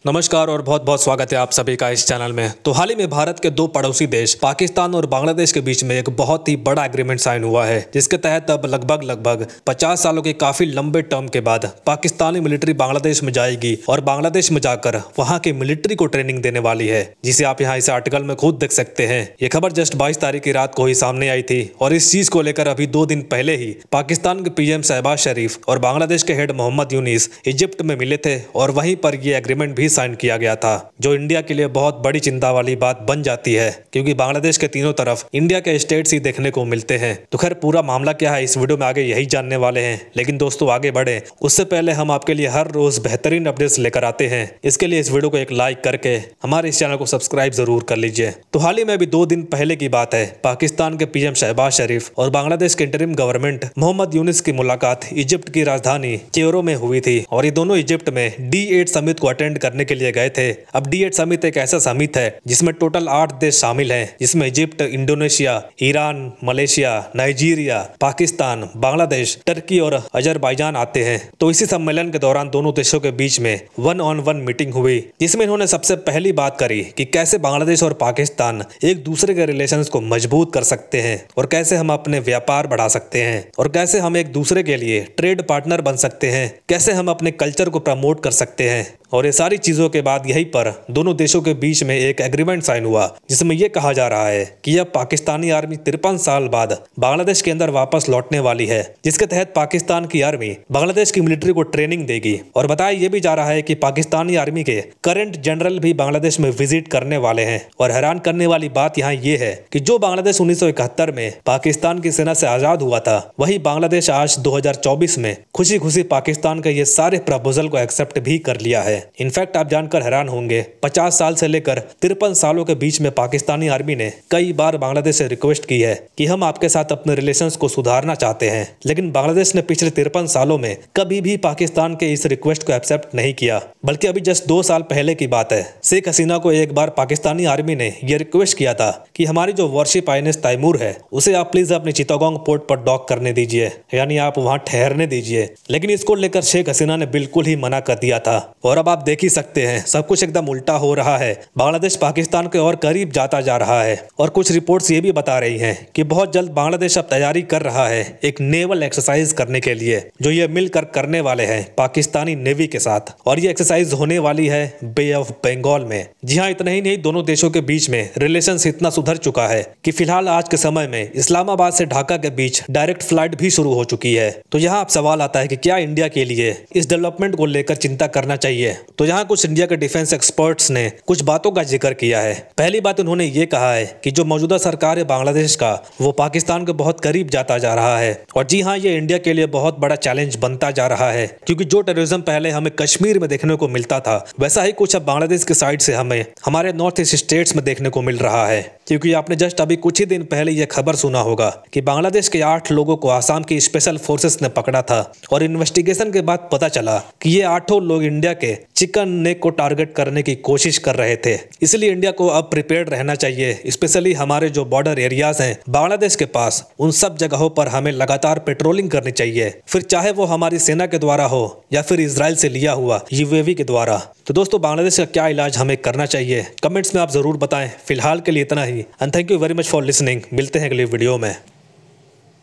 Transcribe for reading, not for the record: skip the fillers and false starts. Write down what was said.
नमस्कार और बहुत बहुत स्वागत है आप सभी का इस चैनल में। तो हाल ही में भारत के दो पड़ोसी देश पाकिस्तान और बांग्लादेश के बीच में एक बहुत ही बड़ा एग्रीमेंट साइन हुआ है, जिसके तहत अब लगभग 50 सालों के काफी लंबे टर्म के बाद पाकिस्तानी मिलिट्री बांग्लादेश में जाएगी और बांग्लादेश में जाकर वहां की मिलिट्री को ट्रेनिंग देने वाली है, जिसे आप यहाँ इस आर्टिकल में खुद देख सकते हैं। ये खबर जस्ट 22 तारीख की रात को ही सामने आई थी और इस चीज को लेकर अभी 2 दिन पहले ही पाकिस्तान के पीएम शहबाज शरीफ और बांग्लादेश के हेड मोहम्मद यूनिस इजिप्ट में मिले थे और वहीं पर यह एग्रीमेंट भी साइन किया गया था, जो इंडिया के लिए बहुत बड़ी चिंता वाली बात बन जाती है, क्योंकि बांग्लादेश के तीनों तरफ इंडिया के स्टेट्स ही देखने को मिलते हैं। तो खैर पूरा मामला क्या है इस वीडियो में आगे यही जानने वाले हैं। लेकिन दोस्तों आगे बढ़े उससे पहले हम आपके लिए हर रोज बेहतरीन अपडेट्स लेकर आते हैं। इसके लिए इस वीडियो को एक लाइक करके हमारे इस चैनल को सब्सक्राइब जरूर कर लीजिए। तो हाल ही में अभी 2 दिन पहले की बात है, पाकिस्तान के पीएम शहबाज शरीफ और बांग्लादेश के इंटरिम गवर्नमेंट मोहम्मद यूनिस की मुलाकात इजिप्ट की राजधानी कैरो में हुई थी और ये दोनों इजिप्ट में D8 समिट को अटेंड करने के लिए गए थे। अब D8 समिट एक ऐसा समिट है जिसमें टोटल 8 देश शामिल हैं, जिसमें Egypt, Indonesia, Iran, Malaysia, Nigeria, Pakistan, Bangladesh, Turkey और अजरबैजान आते हैं। तो इसी सम्मेलन के दौरान दोनों देशों के बीच में 1-on-1 मीटिंग हुई, जिसमें इन्होंने सबसे पहली बात करी कि कैसे बांग्लादेश और पाकिस्तान एक दूसरे के रिलेशंस को मजबूत कर सकते हैं और कैसे हम अपने व्यापार बढ़ा सकते हैं और कैसे हम एक दूसरे के लिए ट्रेड पार्टनर बन सकते हैं, कैसे हम अपने कल्चर को प्रमोट कर सकते हैं। और ये सारी चीजों के बाद यहीं पर दोनों देशों के बीच में एक एग्रीमेंट साइन हुआ, जिसमें यह कहा जा रहा है कि अब पाकिस्तानी आर्मी 53 साल बाद बांग्लादेश के अंदर वापस लौटने वाली है, जिसके तहत पाकिस्तान की आर्मी बांग्लादेश की मिलिट्री को ट्रेनिंग देगी। और बताया यह भी जा रहा है कि पाकिस्तानी आर्मी के करंट जनरल भी बांग्लादेश में विजिट करने वाले हैं। और हैरान करने वाली बात यहाँ ये है कि जो बांग्लादेश 1971 में पाकिस्तान की सेना से आजाद हुआ था, वही बांग्लादेश आज 2024 में खुशी खुशी पाकिस्तान के ये सारे प्रपोजल को एक्सेप्ट भी कर लिया है। इनफैक्ट आप जानकर हैरान होंगे, 50 साल से लेकर 53 सालों के बीच में पाकिस्तानी आर्मी ने कई बार बांग्लादेश से रिक्वेस्ट की है कि हम आपके साथ अपने रिलेशंस को सुधारना चाहते हैं, लेकिन बांग्लादेश ने पिछले 53 सालों में कभी भी पाकिस्तान के इस रिक्वेस्ट को एक्सेप्ट नहीं किया। बल्कि अभी जस्ट 2 साल पहले की बात है, शेख हसीना को एक बार पाकिस्तानी आर्मी ने यह रिक्वेस्ट किया था कि हमारी जो वॉरशिप INS तैमूर है उसे आप प्लीज अपने चिटागोंग पोर्ट पर डॉक करने दीजिए, यानी आप वहां ठहरने दीजिए। लेकिन इसको लेकर शेख हसीना ने बिल्कुल ही मना कर दिया था। और अब आप देख ही सकते हैं सब कुछ एकदम उल्टा हो रहा है। बांग्लादेश पाकिस्तान के और करीब जाता जा रहा है और कुछ रिपोर्ट्स ये भी बता रही हैं कि बहुत जल्द बांग्लादेश अब तैयारी कर रहा है एक नेवल एक्सरसाइज करने के लिए, जो ये मिलकर करने वाले हैं पाकिस्तानी नेवी के साथ। और ये एक्सरसाइज होने वाली है बे ऑफ बंगाल में। जी हाँ, इतना ही नहीं, दोनों देशों के बीच में रिलेशंस इतना सुधर चुका है कि फिलहाल आज के समय में इस्लामाबाद से ढाका के बीच डायरेक्ट फ्लाइट भी शुरू हो चुकी है। तो यहाँ अब सवाल आता है कि क्या इंडिया के लिए इस डेवलपमेंट को लेकर चिंता करना चाहिए। तो यहाँ कुछ इंडिया के डिफेंस एक्सपर्ट्स ने कुछ बातों का जिक्र किया है। पहली बात उन्होंने ये कहा है कि जो मौजूदा सरकार है बांग्लादेश का, वो पाकिस्तान के बहुत करीब जाता जा रहा है। और जी हाँ, ये इंडिया के लिए बहुत बड़ा चैलेंज बनता जा रहा है, क्योंकि जो टेररिज्म पहले हमें कश्मीर में देखने को मिलता था, वैसा ही कुछ अब बांग्लादेश के साइड से हमें हमारे नॉर्थ ईस्ट स्टेट्स में देखने को मिल रहा है। क्योंकि आपने जस्ट अभी कुछ ही दिन पहले यह खबर सुना होगा कि बांग्लादेश के 8 लोगों को आसाम की स्पेशल फोर्सेस ने पकड़ा था और इन्वेस्टिगेशन के बाद पता चला कि ये 8 लोग इंडिया के चिकन नेक को टारगेट करने की कोशिश कर रहे थे। इसलिए इंडिया को अब प्रिपेयर्ड रहना चाहिए, स्पेशली हमारे जो बॉर्डर एरियाज हैं बांग्लादेश के पास, उन सब जगहों पर हमें लगातार पेट्रोलिंग करनी चाहिए, फिर चाहे वो हमारी सेना के द्वारा हो या फिर इजराइल से लिया हुआ UAV के द्वारा। तो दोस्तों बांग्लादेश का क्या इलाज हमें करना चाहिए, कमेंट्स में आप जरूर बताएं। फिलहाल के लिए इतना ही, and thank you very much for listening. मिलते हैं अगले वीडियो में।